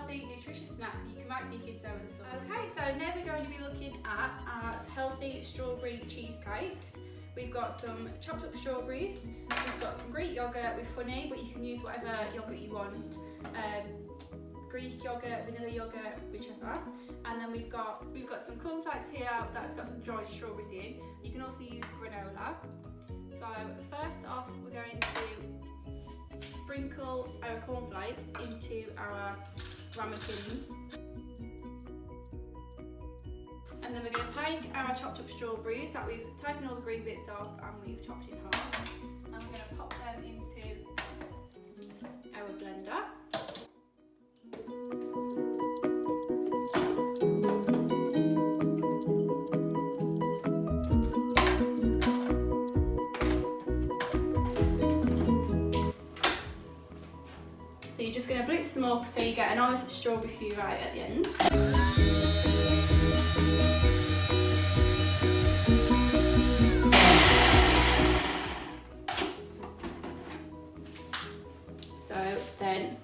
healthy, nutritious snacks you can make for your kids over the summer. Okay, so now we're going to be looking at our healthy strawberry cheesecakes. We've got some chopped up strawberries, we've got some Greek yoghurt with honey, but you can use whatever yoghurt you want. Greek yoghurt, vanilla yoghurt, whichever. And then we've got some cornflakes here that's got some dried strawberries in. You can also use granola. So first off, we're going to sprinkle our cornflakes into our ramekins. And then we're going to take our chopped up strawberries that we've taken all the green bits off and we've chopped in half. And we're going to pop them into our blender. So you're just going to blitz them up so you get a nice strawberry puree at the end. So then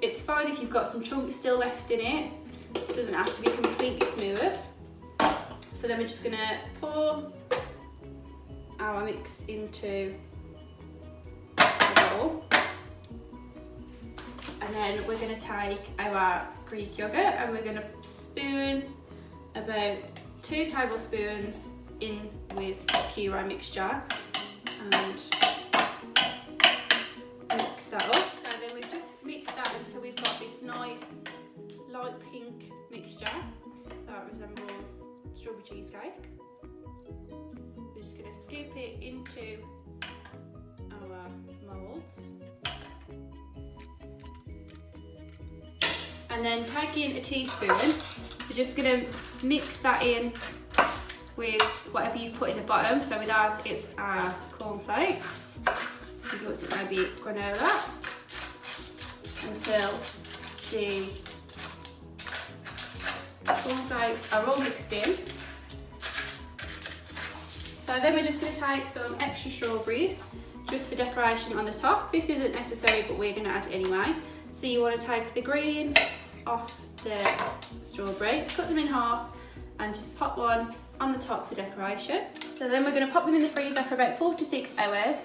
it's fine if you've got some chunks still left in it. It doesn't have to be completely smooth. So then we're just going to pour our mix into the bowl. And then we're going to take our Greek yoghurt and we're going to spoon about 2 tablespoons in with the puree mixture and mix that up. So then we've just mixed that until we've got this nice light pink mixture that resembles strawberry cheesecake. We're just going to scoop it into our moulds. And then taking a teaspoon, we're just going to mix that in with whatever you've put in the bottom. So with ours, it's our cornflakes. With yours, it might be granola. Until the cornflakes are all mixed in. So then we're just going to take some extra strawberries just for decoration on the top. This isn't necessary, but we're going to add it anyway. So you want to take the green off the strawberry, cut them in half and just pop one on the top for decoration. So then we're going to pop them in the freezer for about 4 to 6 hours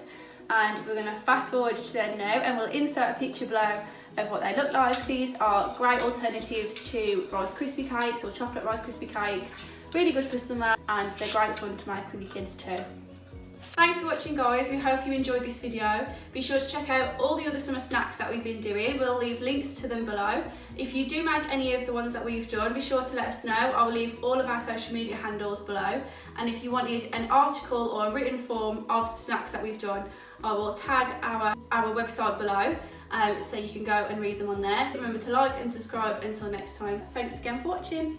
and we're going to fast forward to then now and we'll insert a picture below of what they look like. These are great alternatives to Rice Krispie cakes or chocolate Rice Krispie cakes. Really good for summer and they're great fun to make with your kids too. Thanks for watching guys, we hope you enjoyed this video. Be sure to check out all the other summer snacks that we've been doing, we'll leave links to them below. If you do make any of the ones that we've done, be sure to let us know. I'll leave all of our social media handles below. And if you wanted an article or a written form of the snacks that we've done, I will tag our website below so you can go and read them on there. Remember to like and subscribe until next time. Thanks again for watching.